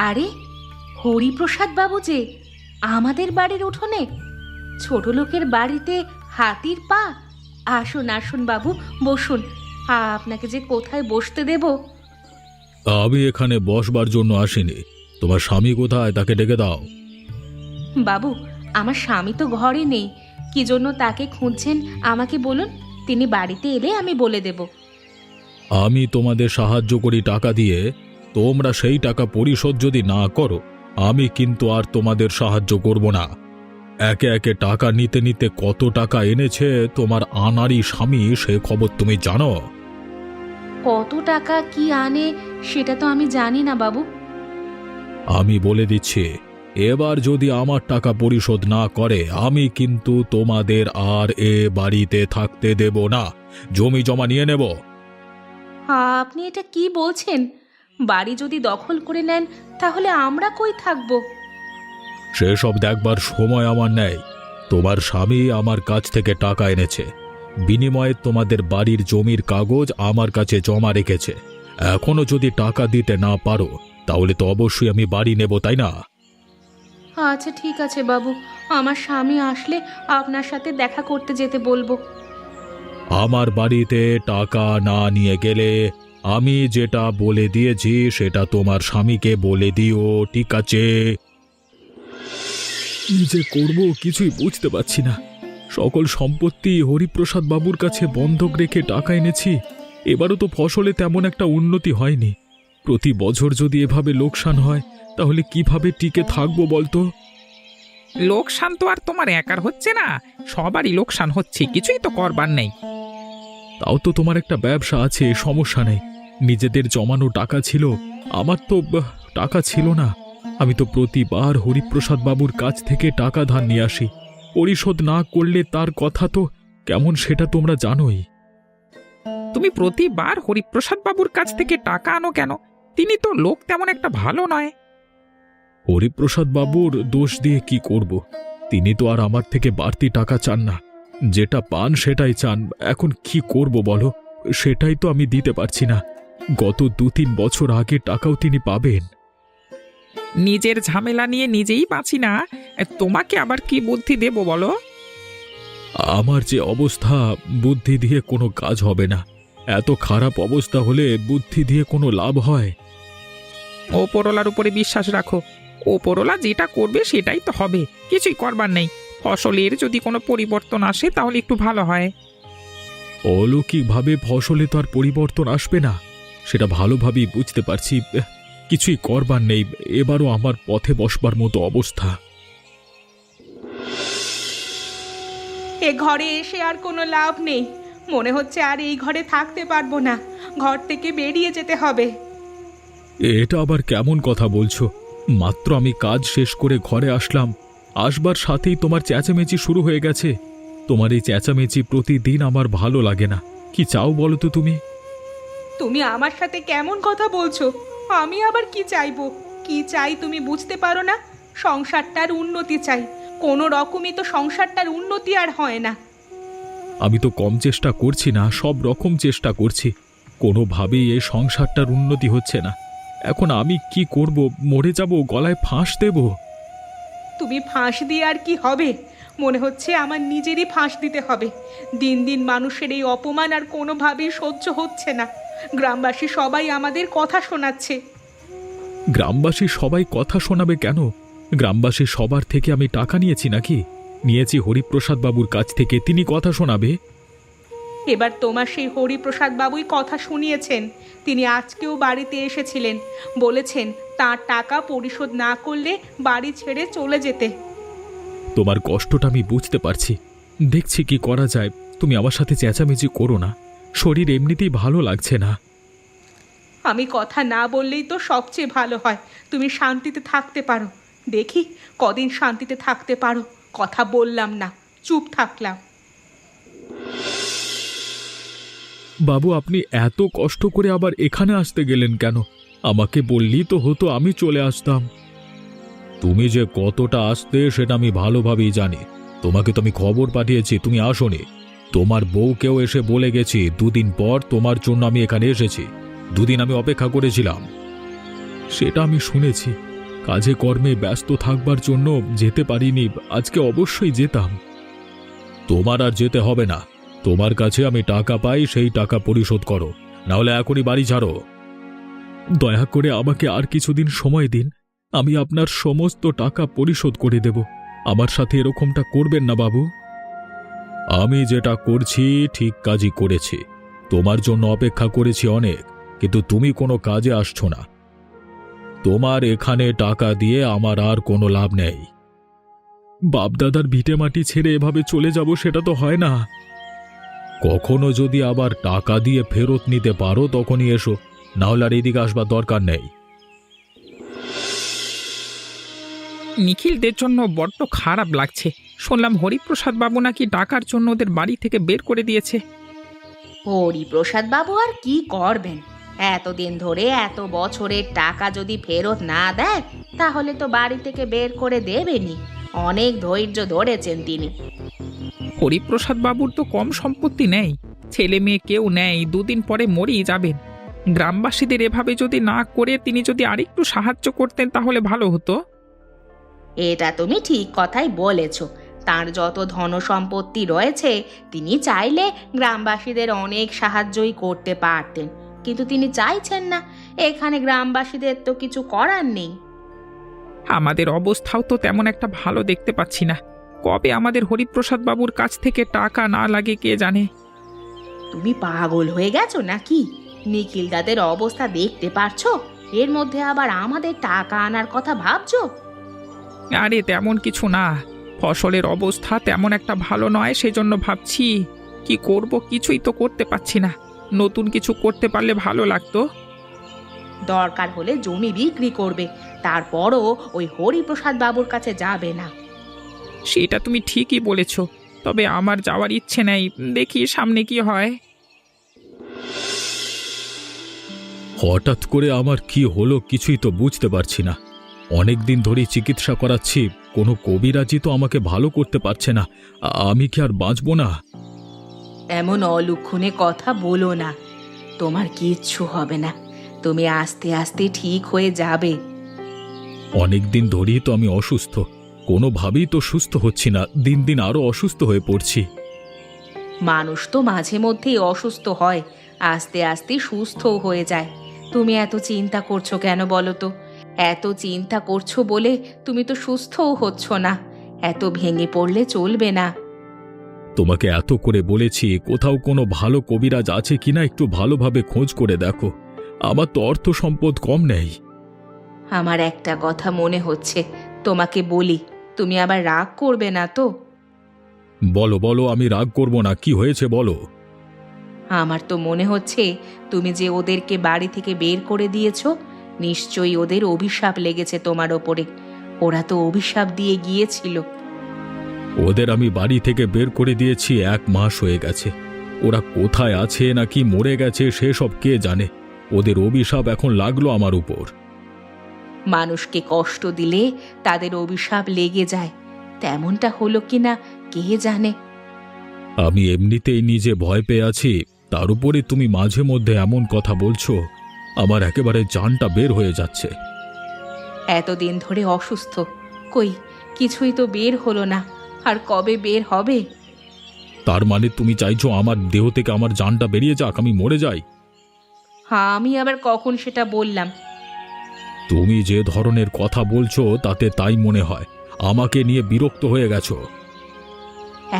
আরে, হরিপ্রসাদ বাবু যে আমাদের বাড়ির উঠোনে, ছোট লোকের বাড়িতে হাতির পা। আসুন আসুন বাবু, বসুন। আপনাকে যে কোথায় বসতে দেব। আমি এখানে বসবার জন্য আসিনি। তোমার স্বামী কোথায়, তাকে ডেকে দাও। বাবু, আমার স্বামী তো ঘরে নেই। কি জন্য তাকে খুঁজছেন আমাকে বলুন, তিনি বাড়িতে এলে আমি বলে দেব। আমি তোমাদের সাহায্য করি টাকা দিয়ে, তোমরা সেই টাকা পরিশোধ যদি না করো, আমি কিন্তু আর তোমাদের সাহায্য করব না। একে একে টাকা নিতে নিতে কত টাকা এনেছে তোমার আনারি স্বামী, সে খবর তুমি জানো? কত টাকা কি আনে সেটা তো আমি জানি না বাবু। আমি বলে দিচ্ছি, এবার যদি আমার টাকা পরিশোধ না করে, আমি কিন্তু তোমাদের আর এ বাড়িতে থাকতে দেব না। জমি জমা নিয়ে নেব। আপনি এটা কি বলছেন? বাড়ি যদি দখল করে নেন তাহলে আমরা কই থাকবো? সেসব দেখবার সময় আমার নেই। তোমার স্বামী আমার কাছ থেকে টাকা এনেছে, বিনিময়ে তোমাদের বাড়ির জমির কাগজ আমার কাছে জমা রেখেছে। এখনো যদি টাকা দিতে না পারো, তাহলে তো অবশ্যই আমি বাড়ি নেব, তাই না? আচ্ছা ঠিক আছে বাবু, আমার স্বামী আসলে আপনার সাথে দেখা করতে যেতে বলবো। আমার বাড়িতে টাকা না নিয়ে গেলে আমি যেটা বলে দিয়েছি সেটা তোমার স্বামীকে বলে দিও, ঠিক আছে? কি যে করব কিছুই বুঝতে পারছি না। সকল সম্পত্তি হরিপ্রসাদ বাবুর কাছে বন্ধক রেখে টাকা এনেছি। এবারও তো ফসলে তেমন একটা উন্নতি হয়নি। প্রতি বছর যদি এভাবে লোকসান হয়, তাহলে কিভাবে টিকে থাকবো বলতো? লোকসান তো আর তোমার একার হচ্ছে না, সবারই লোকসান হচ্ছে, কিছুই তো করবার নেই। তাও তো তোমার একটা ব্যবসা আছে, সমস্যা নেই। নিজেদের জমানো টাকা ছিল, আমার তো টাকা ছিল না। আমি তো প্রতিবার হরিপ্রসাদ বাবুর কাছ থেকে টাকা ধার নিয়ে আসি। পরিশোধ না করলে তার কথা তো কেমন সেটা তোমরা জানোই। তুমি প্রতিবার হরিপ্রসাদ বাবুর কাছ থেকে টাকা আনো কেন? তিনি তো লোক তেমন একটা ভালো নয়। হরিপ্রসাদ বাবুর দোষ দিয়ে কি করব? তিনি তো আর আমার থেকে বাড়তি টাকা চান না। যেটা পান সেটাই চান। এখন কি করব বলো? সেটাই তো আমি দিতে পারছি না। গত 2-3 বছর আগে টাকাও তিনি পাবেন। নিজের ঝামেলা নিয়ে নিজেই বাঁচি না, তোমাকে আবার কি বুদ্ধি দেব বলো? আমার যে অবস্থা, বুদ্ধি দিয়ে কোনো কাজ হবে না। এত খারাপ অবস্থা হলে বুদ্ধি দিয়ে কোনো লাভ হয়? ওপরওয়ালার উপরে বিশ্বাস রাখো, ওপরওয়ালা যেটা করবে সেটাই তো হবে, কিছুই করবার নেই। ফসলের যদি কোনো পরিবর্তন আসে তাহলে একটু ভালো হয়। অলৌকিকভাবে ফসলে তো আর পরিবর্তন আসবে না, সেটা ভালোভাবেই বুঝতে পারছি। কিছুই করবার নেই। এবারও আমার পথে বসবার মতো অবস্থা। এ ঘরে এসে আর কোনো লাভ নেই। মনে হচ্ছে আর এই ঘরে থাকতে পারবো না, ঘর থেকে বেরিয়ে যেতে হবে। এটা আবার কেমন কথা বলছো? মাত্র আমি কাজ শেষ করে ঘরে আসলাম, আসবার সাথেই তোমার চেঁচামেচি শুরু হয়ে গেছে। তোমার এই চেঁচামেচি প্রতিদিন আমার ভালো লাগে না। কি চাও বলো তো তুমি? তুমি আমার সাথে কেমন কথা বলছো? আমি আবার কি চাইবো? কি চাই তুমি বুঝতে পারো না? সংসারটার উন্নতি চাই। কোনো রকমই তো সংসারটার উন্নতি আর হয় না। আমি তো কম চেষ্টা করছি না, সব রকম চেষ্টা করছি। কোনোভাবেই এই সংসারটার উন্নতি হচ্ছে না। এখন আমি কি করব? মরে যাব? গলায় ফাঁস দেব? তুমি ফাঁস দিয়ে আর কি হবে? মনে হচ্ছে আমার নিজেরই ফাঁস দিতে হবে। দিন দিন মানুষের এই অপমান আর কোনোভাবেই সহ্য হচ্ছে না। গ্রামবাসী সবাই আমাদের কথা শোনাচ্ছে। গ্রামবাসী সবাই কথা শোনাবে কেন? গ্রামবাসী সবার থেকে আমি টাকা নিয়েছি নাকি? নিয়েছি হরিপ্রসাদ বাবুর কাছ থেকে, তিনি কথা শোনাবে। এবার তোমার সেই হরিপ্রসাদ বাবুই কথা শুনিয়েছেন। তিনি আজকেও বাড়িতে এসেছিলেন, বলেছেন তার টাকা পরিশোধ না করলে বাড়ি ছেড়ে চলে যেতে। তোমার কষ্টটা আমি বুঝতে পারছি, দেখছি কি করা যায়। তুমি আমার সাথে চেঁচামেচি করো না, শরীর এমনিতেই ভালো লাগছে না। আমি কথা না বললেই তো সবচেয়ে ভালো হয়, তুমি শান্তিতে থাকতে পারো। দেখি কদিন শান্তিতে থাকতে পারো। কথা বললাম না, চুপ থাকলাম। বাবু, আপনি এত কষ্ট করে আবার এখানে আসতে গেলেন কেন? আমাকে বললেই তো হতো, আমি চলে আসতাম। তুমি যে কতটা আসতে সেটা আমি ভালোভাবেই জানি। তোমাকে তো আমি খবর পাঠিয়েছি, তুমি আসোনি। তোমার বউকেও এসে বলে গেছি 2 দিন পর তোমার জন্য আমি এখানে এসেছি। 2 দিন আমি অপেক্ষা করেছিলাম। সেটা আমি শুনেছি, কাজে কর্মে ব্যস্ত থাকবার জন্য যেতে পারিনি, আজকে অবশ্যই যেতাম। তোমার আর যেতে হবে না। তোমার কাছে আমি টাকা পাই, সেই টাকা পরিশোধ করো, নাহলে এখনই বাড়ি ছাড়ো। দয়া করে আমাকে আর কিছুদিন সময় দিন, আমি আপনার সমস্ত টাকা পরিশোধ করে দেব। আমার সাথে এরকমটা করবেন না বাবু। আমি যেটা করছি ঠিক কাজই করেছি। তোমার জন্য অপেক্ষা করেছি অনেক, কিন্তু তুমি কোনো কাজে আসছো না। তোমার এখানে টাকা দিয়ে আমার আর কোনো লাভ নেই। বাপদাদার ভিটে মাটি ছেড়ে এভাবে চলে যাব সেটা তো হয় না। কখনো যদি আবার টাকা দিয়ে ফেরত নিতে পারো তখনই এসো, নাহলে আর এদিকে আসবার দরকার নেই। নিখিলদের জন্য বড্ড খারাপ লাগছে। শুনলাম হরিপ্রসাদ বাবু নাকি টাকার জন্য ওদের বাড়ি থেকে বের করে দিয়েছে। হরিপ্রসাদ বাবু আর কি করবেন? এতদিন ধরে এত বছরের টাকা যদি ফেরত না দেয় তাহলে তো বাড়ি থেকে বের করে দেবেনি। অনেক ধৈর্য ধরেছেন তিনি। হরিপ্রসাদ বাবুর তো কম সম্পত্তি নেই, ছেলে মেয়ে কেউ নেই, দুদিন পরে মরেই যাবেন। গ্রামবাসীদের এভাবে যদি না করে তিনি যদি আরেকটু সাহায্য করতেন তাহলে ভালো হতো। এটা তুমি ঠিক কথাই বলেছ। তার যত ধন সম্পত্তি রয়েছে তিনি চাইলে গ্রামবাসীদের অনেক সাহায্যই করতে পারতেন, কিন্তু তিনি চাইছেন না। এখানে গ্রামবাসীদের তো কিছু করার নেই। আমাদের অবস্থাও তো তেমন একটা ভালো দেখতে পাচ্ছি না। কবে আমাদের হরিপ্রসাদ বাবুর কাছ থেকে টাকা না লাগে কে জানে। তুমি পাগল হয়ে গেছো নাকি? নিখিল দাদের অবস্থা দেখতে পারছো, এর মধ্যে আবার আমাদের টাকা আনার কথা ভাবছো? আরে তেমন কিছু না, ফসলের অবস্থা তেমন একটা ভালো নয়, সেজন্য ভাবছি কি করব, কিছুই তো করতে পারছি না। নতুন কিছু করতে পারলে ভালো লাগতো। দরকার হলে জমি বিক্রি করবে, তারপরও ওই হরিপ্রসাদ বাবুর কাছে যাবে না। সেটা তুমি ঠিকই বলেছ, তবে আমার যাওয়ার ইচ্ছে নেই। দেখি সামনে কি হয়। হঠাৎ করে আমার কি হলো কিছুই তো বুঝতে পারছি না। অনেক দিন ধরেই চিকিৎসা করাচ্ছি, কোনো কবিরাজি তো আমাকে ভালো করতে পারছে না। আমি কি আর বাঁচবো না? এমন অলক্ষণে কথা বলো না, তোমার কিচ্ছু হবে না। তুমি আস্তে আস্তে ঠিক হয়ে যাবে। অনেক দিন ধরেই তো আমি অসুস্থ, কোনোভাবেই তো সুস্থ হচ্ছি না, দিন দিন আরো অসুস্থ হয়ে পড়ছি। মানুষ তো মাঝে মধ্যেই অসুস্থ হয়, আস্তে আস্তে সুস্থও হয়ে যায়। তুমি এত চিন্তা করছো কেন বলো তো? এত চিন্তা করছো বলে তুমি তো সুস্থও হচ্ছ না। এত ভেঙে পড়লে চলবে না। তোমাকে এত করে বলেছি কোথাও কোনো ভালো কবিরাজ আছে কিনা একটু ভালোভাবে খোঁজ করে দেখো। আমার তো অর্থ সম্পদ কম নেই। আমার একটা কথা মনে হচ্ছে, তোমাকে বলি, তুমি আবার রাগ করবে না তো? বলো বলো, আমি রাগ করব না, কি হয়েছে বলো। আমার তো মনে হচ্ছে তুমি যে ওদেরকে বাড়ি থেকে বের করে দিয়েছো, নিশ্চয়ই ওদের অভিশাপ লেগেছে তোমার ওপরে। ওরা তো অভিশাপ দিয়ে গিয়েছিল। ওদের আমি বাড়ি থেকে বের করে দিয়েছি 1 মাস হয়ে গেছে। ওরা কোথায় আছে নাকি মরে গেছে সেসব কে জানে। ওদের অভিশাপ এখন লাগলো আমার উপর। মানুষকে কষ্ট দিলে তাদের অভিশাপ লেগে যায়, তেমনটা হলো কিনা কে জানে। আমি এমনিতেই নিজে ভয় পেয়ে আছি, তার উপরে তুমি মাঝে মধ্যে এমন কথা বলছো, আমার একেবারে জানটা বের হয়ে যাচ্ছে। এতদিন ধরে অসুস্থ, কই কিছুই তো বের হলো না, আর কবে বের হবে? তার মানে তুমি চাইছো আমার দেহ থেকে আমার জানটা বেরিয়ে যাক, আমি মরে যাই? হ্যাঁ, আমি আবার কখন সেটা বললাম? তুমি যে ধরনের কথা বলছো তাতে তাই মনে হয়। আমাকে নিয়ে বিরক্ত হয়ে গেছো।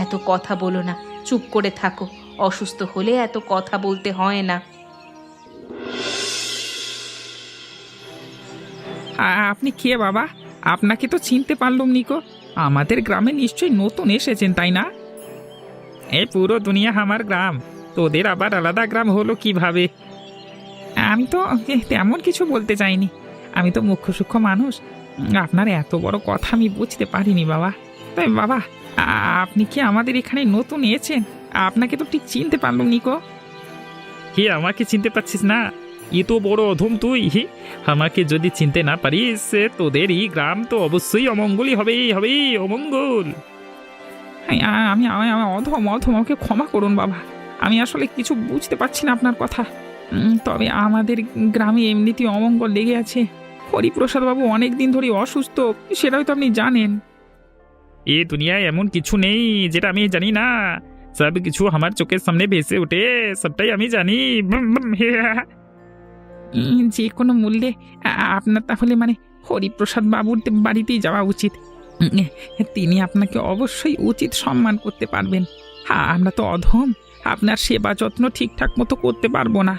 এত কথা বলো না, চুপ করে থাকো। অসুস্থ হলে এত কথা বলতে হয় না। আপনি কে বাবা? আপনাকে তো চিনতে পারলাম নিকো। আমাদের গ্রামে নিশ্চয়ই নতুন এসেছেন, তাই না? এই পুরো দুনিয়া আমার গ্রাম, তোদের আবার আলাদা গ্রাম হলো কিভাবে? আমি তো তেমন কিছু বলতে চাইনি। আমি তো মুখ্য সূক্ষ্ম মানুষ, আপনার এত বড় কথা আমি বুঝতে পারিনি বাবা। তাই বাবা, আপনি কি আমাদের এখানে নতুন এসেছেন? আপনাকে তো ঠিক চিনতে পারলাম নিকো। হে, আমাকে চিনতে পারছিস না? ই তো বড় অধম তুই। আমাকে যদি চিনতে না পারিস তোদের এই গ্রাম তো অবশ্যই অমঙ্গলই হবে অমঙ্গল। আমি অধম আমাকে ক্ষমা করুন বাবা। আমি আসলে কিছু বুঝতে পারছি না আপনার কথা। তবে আমাদের গ্রামে এমনিতেই অমঙ্গল লেগে আছে। হরিপ্রসাদ বাবু অনেক দিন ধরে অসুস্থ, সেটাই তো আপনি জানেন। এ দুনিয়ায় এমন কিছু নেই যেটা আমি জানি না, সব কিছু আমার চোখের সামনে ভেসে ওঠে, সবটাই আমি জানি। যে কোনো মূল্যে আপনার তাহলে মানে হরিপ্রসাদ বাবুর বাড়িতেই যাওয়া উচিত। তিনি আপনাকে অবশ্যই উচিত সম্মান করতে পারবেন। আমরা তো অধম, আপনার সেবা যত্ন ঠিকঠাক মতো করতে পারবো না।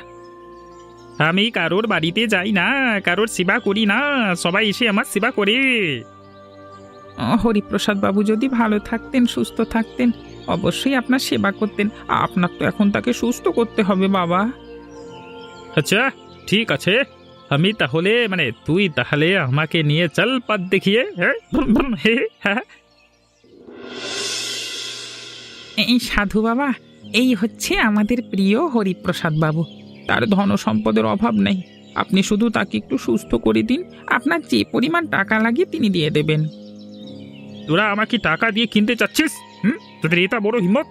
আমি কারোর বাড়িতে যাই না, কারোর সেবা করি না, সবাই এসে আমার সেবা করে। হরিপ্রসাদ বাবু যদি ভালো থাকতেন, সুস্থ থাকতেন, অবশ্যই আপনার সেবা করতেন। আপনার তো এখন তাকে সুস্থ করতে হবে বাবা। আচ্ছা ঠিক আছে, আমি তাহলে মানে তুই তাহলে আমাকে নিয়ে চল পথ দেখিয়ে। এই সাধু বাবা, এই হচ্ছে আমাদের প্রিয় হরিপ্রসাদ বাবু। তার ধন সম্পদের অভাব নেই, আপনি শুধু তাকে একটু সুস্থ করে দিন, আপনার যে পরিমাণ টাকা লাগে তিনি দিয়ে দেবেন। তোরা আমাকে টাকা দিয়ে কিনতে চাচ্ছিস? তোদের এটা বড় হিম্মত?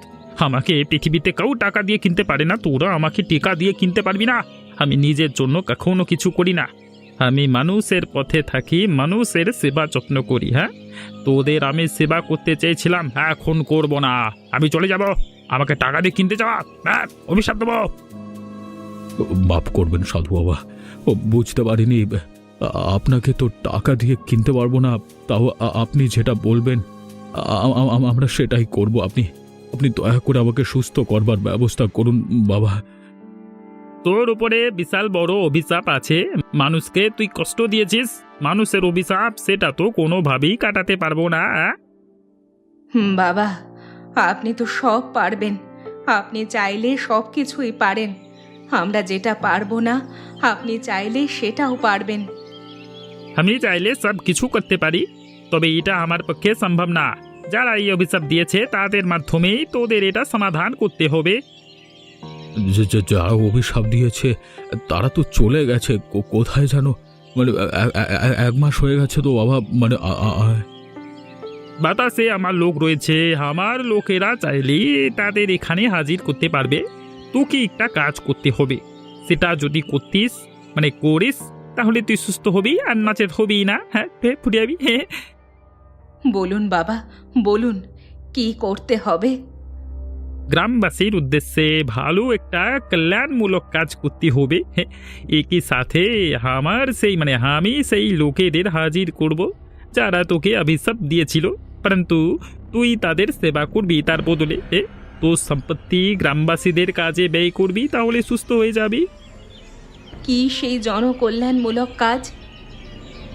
আমাকে এই পৃথিবীতে কেউ টাকা দিয়ে কিনতে পারে না, তোরা আমাকে টিকা দিয়ে কিনতে পারবি না। আমি নিজের জন্য কখনো কিছু করি না, আমি মানুষের পথে থাকি, মানুষের সেবা যত্ন করি। হ্যাঁ, তোদের আমি সেবা করতে চেয়েছিলাম, এখন করব না, আমি চলে যাব। আমাকে টাকা দিয়ে কিনতে যাওয়া অভিশাপ দেবো। মাফ করবেন সাধু বাবা, বুঝতে পারিনি। আপনাকে তো টাকা দিয়ে কিনতে পারবো না, তাও আপনি যেটা বলবেন আমরা সেটাই করব। আপনি দয়া করে আমাকে সুস্থ করবার ব্যবস্থা করুন বাবা। তোর উপরে বিশাল বড় অভিশাপ আছে, মানুষকে তুই কষ্ট দিয়েছিস, মানুষের অভিশাপ সেটা তো কোনোভাবেই কাটাতে পারবো না। বাবা, আপনি তো সব পারবেন, আপনি চাইলে সব কিছুই পারেন। আমরা যেটা পারবো না, আপনি চাইলে সেটাও পারবেন। আমি চাইলে সব কিছু করতে পারি, তবে এটা আমার পক্ষে সম্ভব না। যারা এই অভিশাপ দিয়েছে তাদের মাধ্যমেই তোদের এটা সমাধান করতে হবে। যারা অভিশাপ দিয়েছে তারা তো চলে গেছে, কোথায় জানো? মানে 1 মাস হয়ে গেছে তো বাবা। মানে বাতাসে আমার লোক রয়েছে, আমার লোকেরা চাইলেই তাদের এখানে হাজির করতে পারবে। তোকে একটা কাজ করতে হবে, সেটা যদি করতিস মানে করিস, তাহলে তুই সুস্থ হবি, আর নাচের হবি না। হ্যাঁ, ফুটে যাবি। বলুন বাবা, বলুন কি করতে হবে? গ্রামবাসীর উদ্দেশ্যে ভালো একটা কল্যাণমূলক কাজ করতে হবে। একই সাথে আমার আমি সেই লোকেদের হাজির করব যারা তোকে অভিশাপ দিয়েছিল, পরন্তু তুই তাদের সেবা করবি, তার বদলে তোর সম্পত্তি গ্রামবাসীদের কাজে ব্যয় করবি, তাহলে সুস্থ হয়ে যাবি। কি সেই জনকল্যাণমূলক কাজ?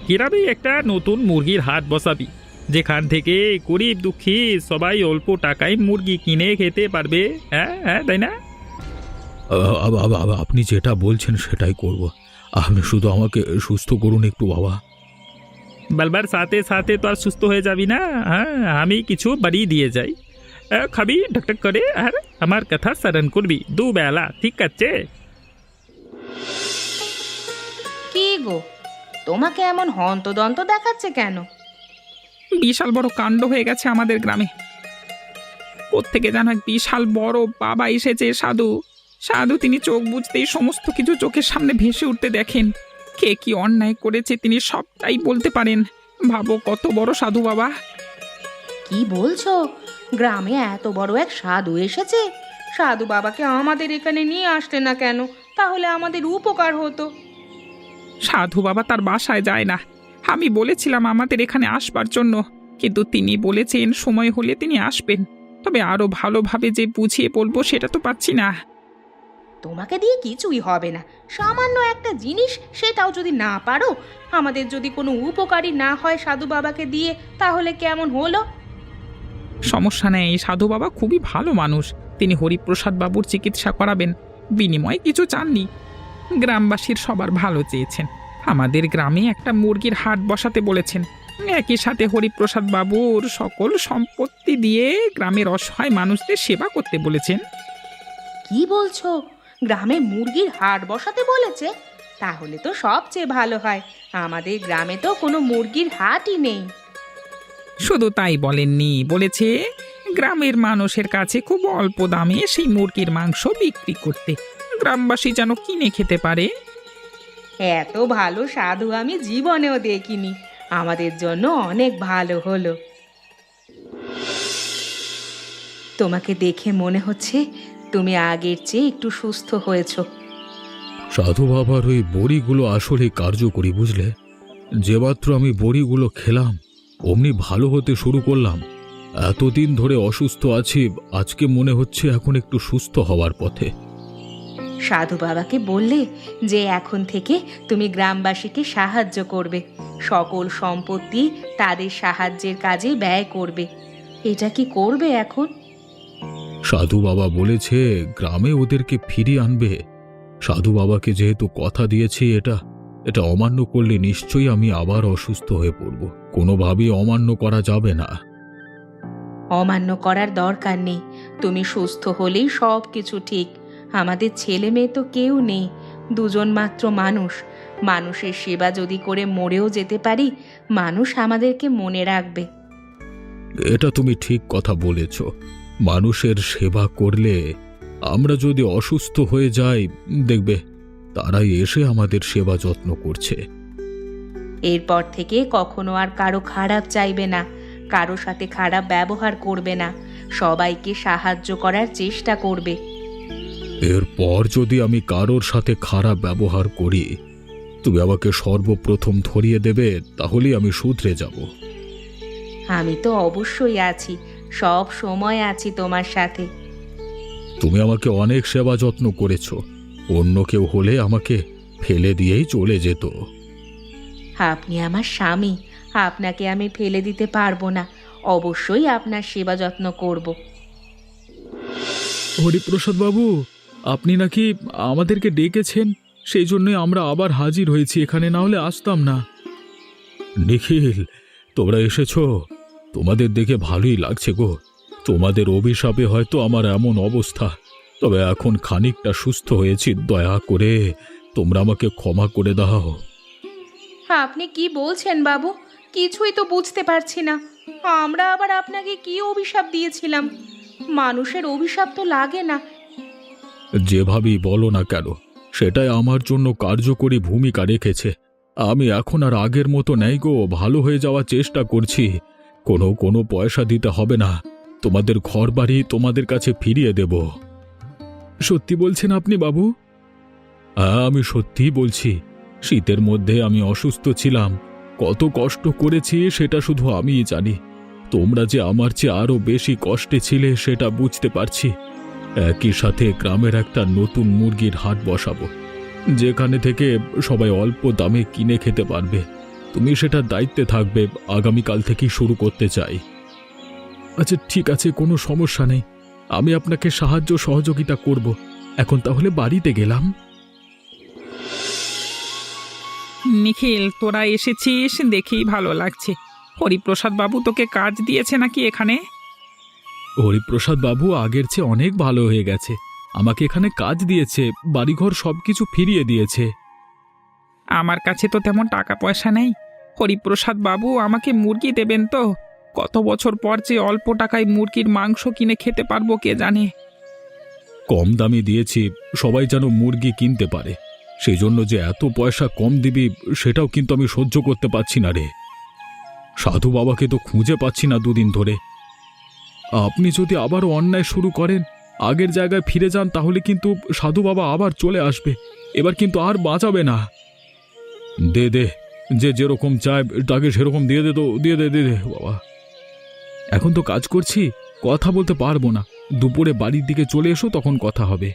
গ্রামে একটা নতুন মুরগির হাট বসাবি, যেখান থেকে গরিব দুঃখী সবাই অল্প টাকায় মুরগি কিনে খেতে পারবে। হ্যাঁ হ্যাঁ, তাই না? আপনি যেটা বলছেন সেটাই করব। আপনি শুধু আমাকে সুস্থ করুন একটু বাবা। বলবার সাথে সাথে তো আর সুস্থ হয়ে যাবি না। হ্যাঁ, আমি কিছু বাড়িয়ে দিয়ে যাই, খাবি ঢকঢক করে, আর আমার কথা স্মরণ করবি দুবেলা, ঠিক আছে? কি গো, তোমাকে এমন হন্তদন্ত দেখাচ্ছে কেন? বিশাল বড় কাণ্ড হয়ে গেছে আমাদের গ্রামে। কোত্থেকে যেন এক বিশাল বড় বাবা এসেছে, সাধু। তিনি চোখ বুঝতেই সমস্ত কিছু চোখের সামনে ভেসে উঠতে দেখেন। কে কি অন্যায় করেছে তিনি সবটাই বলতে পারেন। ভাবো কত বড় সাধু বাবা। কি বলছো? গ্রামে এত বড় এক সাধু এসেছে? সাধু বাবাকে আমাদের এখানে নিয়ে আসলে না কেন? তাহলে আমাদের উপকার হতো। সাধু বাবা তার বাসায় যায় না, আমি বলেছিলাম আমাদের এখানে আসবার জন্য, কিন্তু তিনি বলেছেন সময় হলে তিনি আসবেন, তবে আরো ভালোভাবে যে বুঝিয়ে বলবো সেটা তো পাচ্ছি না। তোমাকে দিয়ে কিছুই হবে না, সামান্য একটা জিনিস, সেটাও যদি না পারো, আমাদের যদি কোনো উপকারী না হয় সাধু বাবাকে দিয়ে, তাহলে কেমন হলো? সমস্যা নেই, সাধু বাবা খুবই ভালো মানুষ, তিনি হরিপ্রসাদ বাবুর চিকিৎসা করাবেন, বিনিময়ে কিছু চাননি। গ্রামবাসীর সবার ভালো চেয়েছেন, আমাদের গ্রামে একটা মুরগির হাট বসাতে বলেছেন, একই সাথে হরিপ্রসাদ বাবুর সকল সম্পত্তি দিয়ে গ্রামের অসহায় মানুষদের সেবা করতে বলেছেন। কি বলছো? গ্রামে মুরগির হাট বসাতে বলেছে? তাহলে তো সবচেয়ে ভালো হয়, আমাদের গ্রামে তো কোনো মুরগির হাটই নেই। শুধু তাই বলেননি, বলেছে গ্রামের মানুষের কাছে খুব অল্প দামে সেই মুরগির মাংস বিক্রি করতে, গ্রামবাসী যেন কিনে খেতে পারে। এত ভালো সাধু আমি জীবনেও দেখিনি। আমাদের জন্য অনেক ভালো হলো। তোমাকে দেখে মনে হচ্ছে তুমি আগের চেয়ে একটু সুস্থ হয়েছো। সাধু বাবার ওই বড়িগুলো আসলে কার্যকরী, বুঝলে? যে মাত্র আমি বড়িগুলো খেলাম অমনি ভালো হতে শুরু করলাম। এতদিন ধরে অসুস্থ আছি, আজকে মনে হচ্ছে এখন একটু সুস্থ হওয়ার পথে। সাধু বাবাকে বললে যে এখন থেকে তুমি গ্রামবাসীকে সাহায্য করবে, সকল সম্পত্তি তাদের সাহায্যের কাজে ব্যয় করবে। এটা কি করবে এখন? সাধু বাবা বলেছে গ্রামে ওদেরকে ফিরিয়ে আনবে। সাধু বাবাকে যেহেতু কথা দিয়েছি, এটা অমান্য করলে নিশ্চয়ই আমি আবার অসুস্থ হয়ে পড়ব। কোনোভাবেই অমান্য করা যাবে না। অমান্য করার দরকার নেই। তুমি সুস্থ হলেই সব কিছু ঠিক। আমাদের ছেলে মেয়ে তো কেউ নেই, দুজন মাত্র মানুষ। মানুষের সেবা যদি করে মরেও যেতে পারি, মানুষ আমাদেরকে মনে রাখবে। এটা তুমি ঠিক কথা বলেছ। মানুষের সেবা করলে, আমরা যদি অসুস্থ হয়ে যাই, দেখবে তারাই এসে আমাদের সেবা যত্ন করছে। এরপর থেকে কখনো আর কারো খারাপ চাইবে না, কারো সাথে খারাপ ব্যবহার করবে না, সবাইকে সাহায্য করার চেষ্টা করবে। এরপর যদি আমি কারোর সাথে খারাপ ব্যবহার করি, তুমি আমাকে সর্বপ্রথম ধরিয়ে দেবে, তাহলেই আমি শুধরে যাব। আমি তো অবশ্যই আছি, সব সময় আছি তোমার সাথে। তুমি আমাকে অনেক সেবা যত্ন করেছ। অন্য কেউ হলে আমাকে ফেলে দিয়েই চলে যেত। আপনি আমার স্বামী, আপনাকে আমি ফেলে দিতে পারবো না। অবশ্যই আপনার সেবা যত্ন করব। হরিপ্রসাদ বাবু, আপনি নাকি আমাদেরকে ডেকেছেন, সেই জন্যই আমরা আবার হাজির হয়েছি এখানে, না হলে আসতাম না। নিখিল, তোমরা এসেছো? তোমাদের দেখে ভালোই লাগছে গো। তোমাদের অভিশাপে হয়তো আমার এমন অবস্থা, তবে এখন খানিকটা সুস্থ হয়েছি। দয়া করে তোমরা আমাকে ক্ষমা করে দাও। আপনি কি বলছেন বাবু? কিছুই তো বুঝতে পারছি না। আমরা আবার আপনাকে কি অভিশাপ দিয়েছিলাম? মানুষের অভিশাপ তো লাগে না। যেভাবেই বলো না কেন, সেটাই আমার জন্য কার্যকরী ভূমিকা রেখেছে। আমি এখন আর আগের মতো নেই গো, ভালো হয়ে যাওয়ার চেষ্টা করছি। কোনো পয়সা দিতে হবে না, তোমাদের ঘরবাড়ি তোমাদের কাছে ফিরিয়ে দেব। সত্যি বলছেন আপনি বাবু? হ্যাঁ, আমি সত্যিই বলছি। শীতের মধ্যে আমি অসুস্থ ছিলাম, কত কষ্ট করেছি সেটা শুধু আমিই জানি। তোমরা যে আমার চেয়ে আরো বেশি কষ্টে ছিলে সেটা বুঝতে পারছি। একই সাথে গ্রামের একটা নতুন মুরগির হাট বসাবো, যেখানে থেকে সবাই অল্প দামে কিনে খেতে পারবে। তুমি সেটার দায়িত্বে থাকবে। আগামীকাল থেকেই শুরু করতে চাই। আচ্ছা ঠিক আছে, কোনো সমস্যা নেই। আমি আপনাকে সাহায্য সহযোগিতা করব। এখন তাহলে বাড়িতে গেলাম। নিখিল, তোরা এসেছিস দেখেই ভালো লাগছে। হরিপ্রসাদ বাবু তোকে কাজ দিয়েছে নাকি এখানে? হরিপ্রসাদ বাবু আগের চেয়ে অনেক ভালো হয়ে গেছে। আমাকে এখানে কাজ দিয়েছে, বাড়িঘর সবকিছু ফিরিয়ে দিয়েছে। আমার কাছে তো তেমন টাকা পয়সা নেই। হরিপ্রসাদ বাবু আমাকে মুরগি দেবেন তো? কত বছর পর যে অল্প টাকায় মুরগির মাংস কিনে খেতে পারবো কে জানে। কম দামে দিয়েছি, সবাই যেন মুরগি কিনতে পারে। সেই জন্য যে এত পয়সা কম দিবি সেটাও কিন্তু আমি সহ্য করতে পারছি না রে। সাধু বাবাকে তো খুঁজে পাচ্ছি না দুদিন ধরে। আপনি যদি আবারও অন্যায় শুরু করেন, আগের জায়গায় ফিরে যান, তাহলে কিন্তু সাধু বাবা আবার চলে আসবে। এবার কিন্তু আর বাঁচাবে না। দে দে, যে যেরকম চায় তাকে সেরকম দিয়ে দে, তো দিয়ে দে বাবা। এখন তো কাজ করছি, কথা বলতে পারবো না। দুপুরে বাড়ির দিকে চলে এসো, তখন কথা হবে।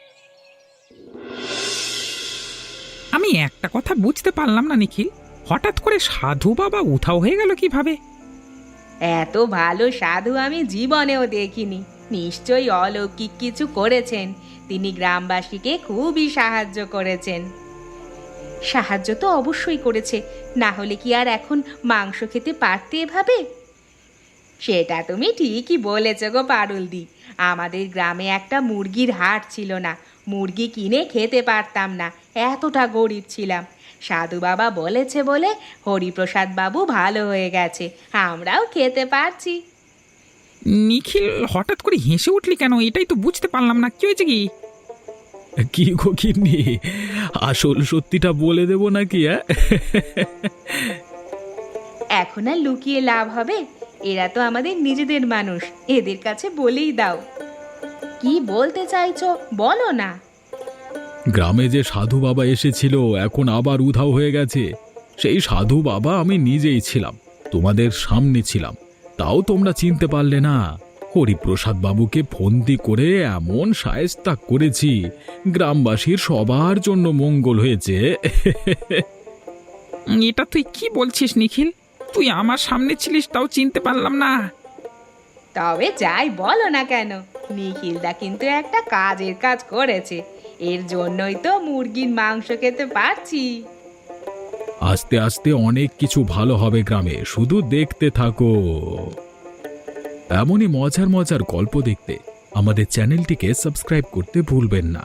আমি একটা কথা বুঝতে পারলাম না নিখিল, হঠাৎ করে সাধু বাবা উধাও হয়ে গেল কিভাবে? এত ভালো সাধু আমি জীবনেও দেখিনি। নিশ্চয়ই অলৌকিক কিছু করেছেন। তিনি গ্রামবাসীকে খুবই সাহায্য করেছেন। সাহায্য তো অবশ্যই করেছে, না হলে কি আর এখন মাংস খেতে পারতে এভাবে? সেটা তুমি ঠিকই বলেছ গো পারুলদি। আমাদের গ্রামে একটা মুরগির হাট ছিল না, মুরগি কিনে খেতে পারতাম না, এতটা গরিব ছিলাম। সাধু বাবা বলেছে বলে হরিপ্রসাদ বাবু ভালো হয়ে গেছে, আমরাও খেতে পারছি। নিখিল, হঠাৎ করে হেসে উঠলি কেন? এটাই তো বুঝতে পারলাম না, কি হয়েছে কি? কি গো গিন্নি, আসল সত্যিটা বলে দেবো নাকি? এখন আর লুকিয়ে লাভ হবে? এরা তো আমাদের নিজেদের মানুষ, এদের কাছে বলেই দাও। কি বলতে চাইছো বলো না। গ্রামে যে সাধু বাবা এসেছিল এখন আবার উধাও হয়ে গেছে। সেই সাধু বাবা আমি নিজেই ছিলাম, তোমাদের সামনে ছিলাম, তাও তোমরা চিনতে পারলে না। হরিপ্রসাদ বাবুকে ফন্দি করে এমন শায়েস্তা করেছি, গ্রামবাসীর সবার জন্য মঙ্গল হয়েছে। এটা তুই কি বলছিস নিখিল? তুই আমার সামনে ছিলিস তাও চিনতে পারলাম না। তবে যাই বলো না কেন, নিখিলদা কিন্তু একটা কাজের কাজ করেছে, এর জন্যই তো মুরগির মাংস খেতে পারছি। আস্তে আস্তে অনেক কিছু ভালো হবে গ্রামে, শুধু দেখতে থাকো। এমনই মজার মজার গল্প দেখতে আমাদের চ্যানেলটিকে সাবস্ক্রাইব করতে ভুলবেন না।